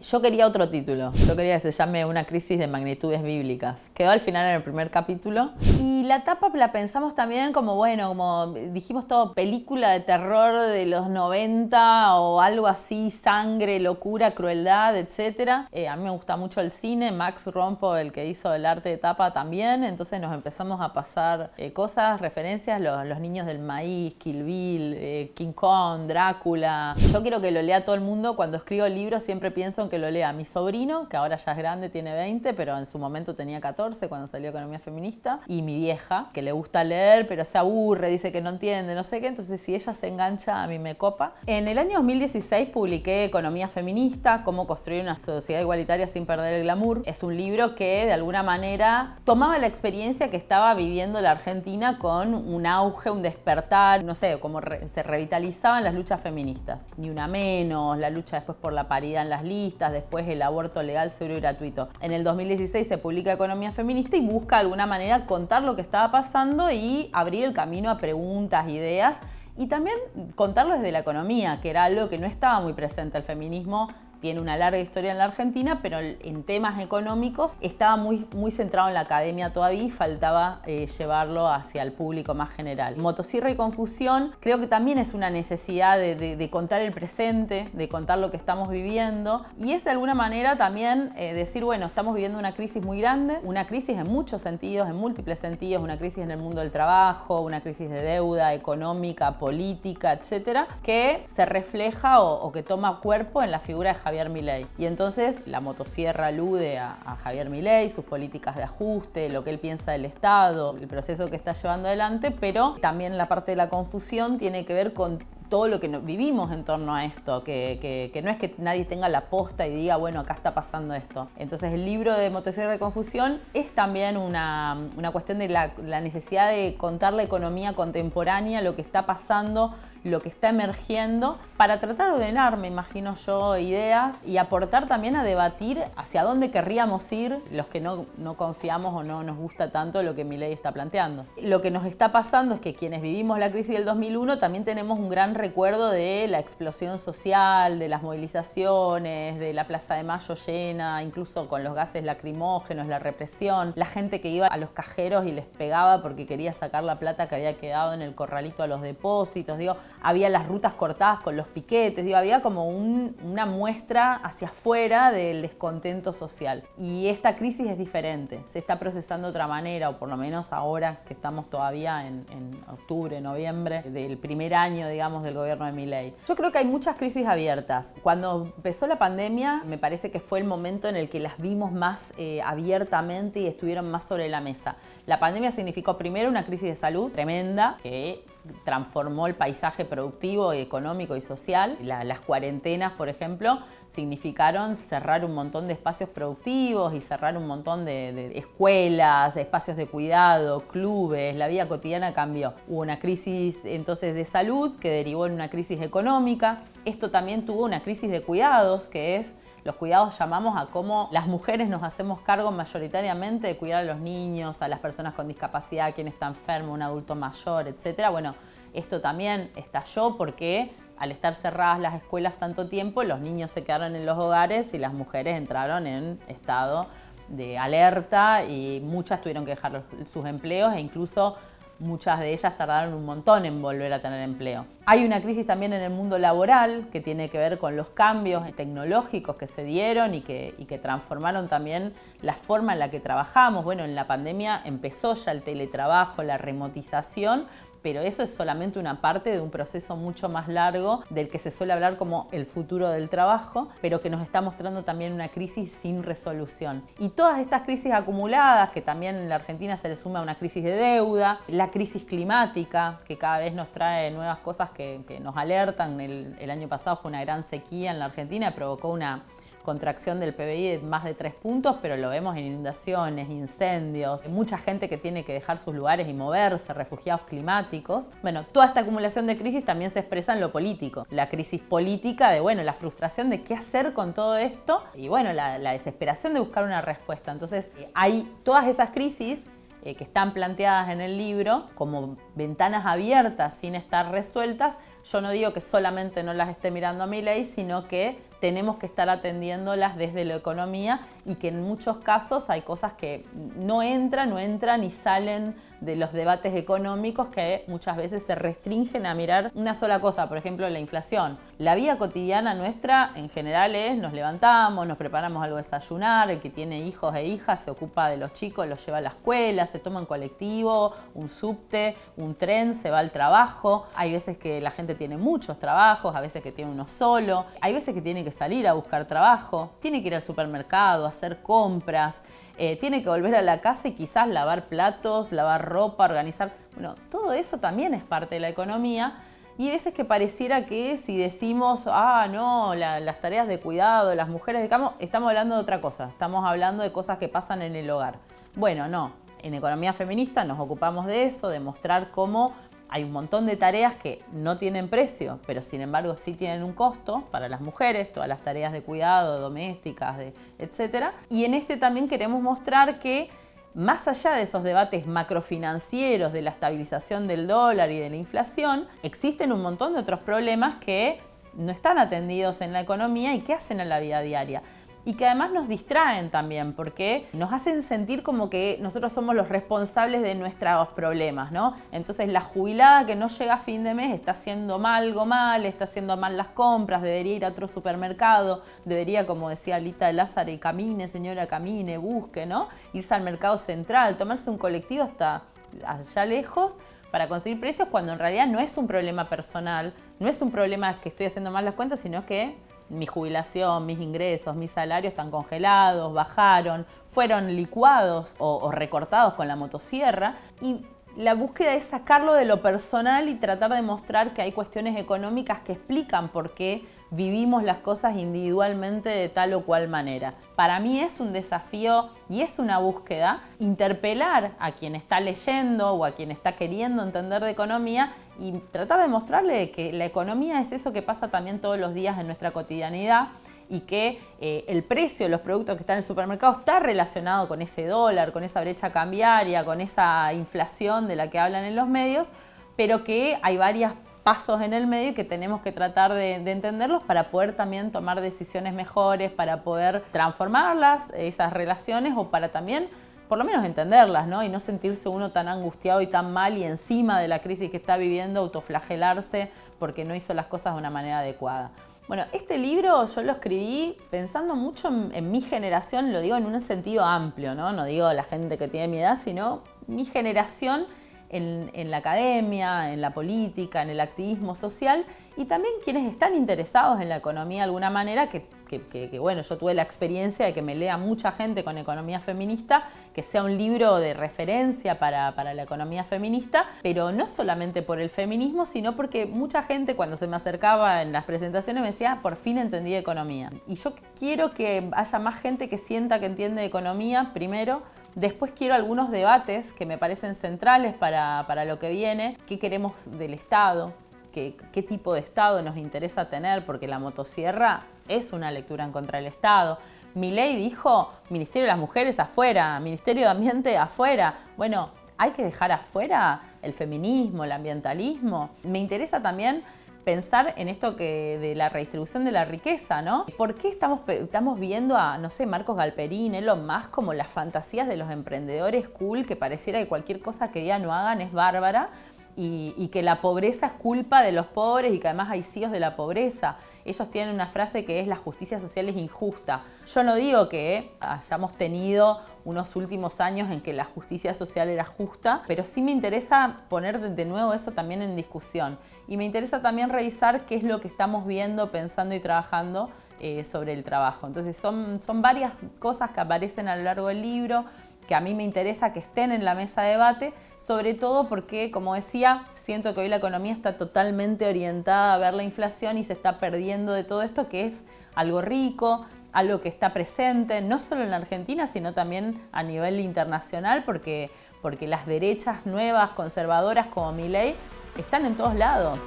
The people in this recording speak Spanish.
Yo quería otro título. Yo quería que se llame Una crisis de magnitudes bíblicas. Quedó al final en el primer capítulo. Y la tapa la pensamos también como, bueno, como dijimos todo, película de terror de los 90 o algo así, sangre, locura, crueldad, etc. A mí me gusta mucho el cine. Max Rompo, el que hizo el arte de tapa, también. Entonces nos empezamos a pasar cosas, referencias, los niños del maíz, Kill Bill, King Kong, Drácula. Yo quiero que lo lea todo el mundo. Cuando escribo libros siempre pienso en que lo lea mi sobrino, que ahora ya es grande, tiene 20, pero en su momento tenía 14 cuando salió Economía Feminista, y mi vieja, que le gusta leer, pero se aburre, dice que no entiende, no sé qué, entonces si ella se engancha, a mí me copa. En el año 2016 publiqué Economía Feminista, Cómo construir una sociedad igualitaria sin perder el glamour. Es un libro que de alguna manera tomaba la experiencia que estaba viviendo la Argentina con un auge, un despertar, no sé, cómo se revitalizaban las luchas feministas. Ni una menos, la lucha después por la paridad en las listas, después el aborto legal, seguro y gratuito. En el 2016 se publica Economía Feminista y busca de alguna manera contar lo que estaba pasando y abrir el camino a preguntas, ideas y también contarlo desde la economía, que era algo que no estaba muy presente. El feminismo tiene una larga historia en la Argentina, pero en temas económicos estaba muy centrado en la academia todavía y faltaba llevarlo hacia el público más general. Motosierra y confusión creo que también es una necesidad de contar el presente, de contar lo que estamos viviendo, y es de alguna manera también decir, bueno, estamos viviendo una crisis muy grande, una crisis en muchos sentidos, en múltiples sentidos, una crisis en el mundo del trabajo, una crisis de deuda económica, política, etcétera, que se refleja o que toma cuerpo en la figura de Javier Milei. Y entonces la motosierra alude a Javier Milei, sus políticas de ajuste, lo que él piensa del Estado, el proceso que está llevando adelante, pero también la parte de la confusión tiene que ver con todo lo que vivimos en torno a esto, que no es que nadie tenga la posta y diga, bueno, acá está pasando esto. Entonces el libro de Motosierra y Confusión es también una cuestión de la necesidad de contar la economía contemporánea, lo que está pasando, lo que está emergiendo, para tratar de ordenar, me imagino yo, ideas y aportar también a debatir hacia dónde querríamos ir los que no confiamos o no nos gusta tanto lo que Milei está planteando. Lo que nos está pasando es que quienes vivimos la crisis del 2001 también tenemos un gran recuerdo de la explosión social, de las movilizaciones, de la Plaza de Mayo llena, incluso con los gases lacrimógenos, la represión, la gente que iba a los cajeros y les pegaba porque quería sacar la plata que había quedado en el corralito a los depósitos. Digo, había las rutas cortadas con los piquetes, digo, había como una muestra hacia afuera del descontento social. Y esta crisis es diferente, se está procesando de otra manera, o por lo menos ahora que estamos todavía en octubre, noviembre del primer año, digamos, del gobierno de Milei. Yo creo que hay muchas crisis abiertas. Cuando empezó la pandemia, me parece que fue el momento en el que las vimos más abiertamente y estuvieron más sobre la mesa. La pandemia significó primero una crisis de salud tremenda que transformó el paisaje productivo, económico y social. Las cuarentenas, por ejemplo, significaron cerrar un montón de espacios productivos y cerrar un montón de escuelas, espacios de cuidado, clubes. La vida cotidiana cambió. Hubo una crisis entonces de salud que derivó en una crisis económica. Esto también tuvo una crisis de cuidados, que es los cuidados, llamamos a cómo las mujeres nos hacemos cargo mayoritariamente de cuidar a los niños, a las personas con discapacidad, quien está enfermo, un adulto mayor, etc. Bueno, esto también estalló porque al estar cerradas las escuelas tanto tiempo, los niños se quedaron en los hogares y las mujeres entraron en estado de alerta y muchas tuvieron que dejar sus empleos e incluso muchas de ellas tardaron un montón en volver a tener empleo. Hay una crisis también en el mundo laboral que tiene que ver con los cambios tecnológicos que se dieron y que transformaron también la forma en la que trabajamos. Bueno, en la pandemia empezó ya el teletrabajo, la remotización, pero eso es solamente una parte de un proceso mucho más largo del que se suele hablar como el futuro del trabajo, pero que nos está mostrando también una crisis sin resolución. Y todas estas crisis acumuladas, que también en la Argentina se le suma una crisis de deuda, la crisis climática, que cada vez nos trae nuevas cosas que nos alertan. El año pasado fue una gran sequía en la Argentina, provocó una contracción del PBI de más de 3 puntos, pero lo vemos en inundaciones, incendios, mucha gente que tiene que dejar sus lugares y moverse, refugiados climáticos. Bueno, toda esta acumulación de crisis también se expresa en lo político. La crisis política de, bueno, la frustración de qué hacer con todo esto y, bueno, la desesperación de buscar una respuesta. Entonces, hay todas esas crisis que están planteadas en el libro como ventanas abiertas sin estar resueltas. Yo no digo que solamente no las esté mirando a Milei, sino que tenemos que estar atendiéndolas desde la economía y que en muchos casos hay cosas que no entran y salen de los debates económicos que muchas veces se restringen a mirar una sola cosa, por ejemplo, la inflación. La vida cotidiana nuestra en general es nos levantamos, nos preparamos algo de desayunar, el que tiene hijos e hijas se ocupa de los chicos, los lleva a la escuela, se toma un colectivo, un subte, un tren, se va al trabajo. Hay veces que la gente tiene muchos trabajos, a veces que tiene uno solo, hay veces que tiene que salir a buscar trabajo, tiene que ir al supermercado, hacer compras, tiene que volver a la casa y quizás lavar platos, lavar ropa, organizar. Bueno, todo eso también es parte de la economía. Y a veces que pareciera que si decimos, no, las tareas de cuidado, las mujeres de campo, estamos hablando de otra cosa, estamos hablando de cosas que pasan en el hogar. Bueno, no, en economía feminista nos ocupamos de eso, de mostrar cómo hay un montón de tareas que no tienen precio, pero sin embargo sí tienen un costo para las mujeres, todas las tareas de cuidado, domésticas, etc. Y en este también queremos mostrar que más allá de esos debates macrofinancieros, de la estabilización del dólar y de la inflación, existen un montón de otros problemas que no están atendidos en la economía y que hacen a la vida diaria. Y que además nos distraen también porque nos hacen sentir como que nosotros somos los responsables de nuestros problemas, ¿no? Entonces la jubilada que no llega a fin de mes está haciendo algo mal, está haciendo mal las compras, debería ir a otro supermercado, debería, como decía Lita de Lázaro, y camine, señora, camine, busque, ¿no? Irse al mercado central, tomarse un colectivo hasta allá lejos para conseguir precios cuando en realidad no es un problema personal, no es un problema que estoy haciendo mal las cuentas, sino que mi jubilación, mis ingresos, mis salarios están congelados, bajaron, fueron licuados o recortados con la motosierra. Y la búsqueda es sacarlo de lo personal y tratar de mostrar que hay cuestiones económicas que explican por qué vivimos las cosas individualmente de tal o cual manera. Para mí es un desafío y es una búsqueda interpelar a quien está leyendo o a quien está queriendo entender de economía y tratar de mostrarle que la economía es eso que pasa también todos los días en nuestra cotidianidad y que el precio de los productos que están en el supermercado está relacionado con ese dólar, con esa brecha cambiaria, con esa inflación de la que hablan en los medios, pero que hay varios pasos en el medio y que tenemos que tratar de entenderlos para poder también tomar decisiones mejores, para poder transformarlas, esas relaciones, o para también por lo menos entenderlas, ¿no? Y no sentirse uno tan angustiado y tan mal y encima de la crisis que está viviendo autoflagelarse porque no hizo las cosas de una manera adecuada. Bueno, este libro yo lo escribí pensando mucho en mi generación, lo digo en un sentido amplio, ¿no? No digo la gente que tiene mi edad, sino mi generación en la academia, en la política, en el activismo social y también quienes están interesados en la economía de alguna manera, que bueno, yo tuve la experiencia de que me lea mucha gente con economía feminista, que sea un libro de referencia para la economía feminista, pero no solamente por el feminismo, sino porque mucha gente cuando se me acercaba en las presentaciones me decía, por fin entendí economía. Y yo quiero que haya más gente que sienta que entiende economía, primero. Después quiero algunos debates que me parecen centrales para lo que viene. ¿Qué queremos del Estado? ¿Qué tipo de Estado nos interesa tener? Porque la motosierra es una lectura en contra del Estado. Milei dijo, Ministerio de las Mujeres afuera, Ministerio de Ambiente afuera. Bueno, hay que dejar afuera el feminismo, el ambientalismo. Me interesa también pensar en esto de la redistribución de la riqueza, ¿no? ¿Por qué estamos viendo a, no sé, Marcos Galperín, Elon Musk como las fantasías de los emprendedores cool, que pareciera que cualquier cosa que ya no hagan es bárbara? Y que la pobreza es culpa de los pobres y que además hay CEOs de la pobreza. Ellos tienen una frase que es la justicia social es injusta. Yo no digo que hayamos tenido unos últimos años en que la justicia social era justa, pero sí me interesa poner de nuevo eso también en discusión. Y me interesa también revisar qué es lo que estamos viendo, pensando y trabajando sobre el trabajo. Entonces son varias cosas que aparecen a lo largo del libro, que a mí me interesa que estén en la mesa de debate, sobre todo porque, como decía, siento que hoy la economía está totalmente orientada a ver la inflación y se está perdiendo de todo esto, que es algo rico, algo que está presente, no solo en la Argentina, sino también a nivel internacional, porque las derechas nuevas, conservadoras como Milei, están en todos lados.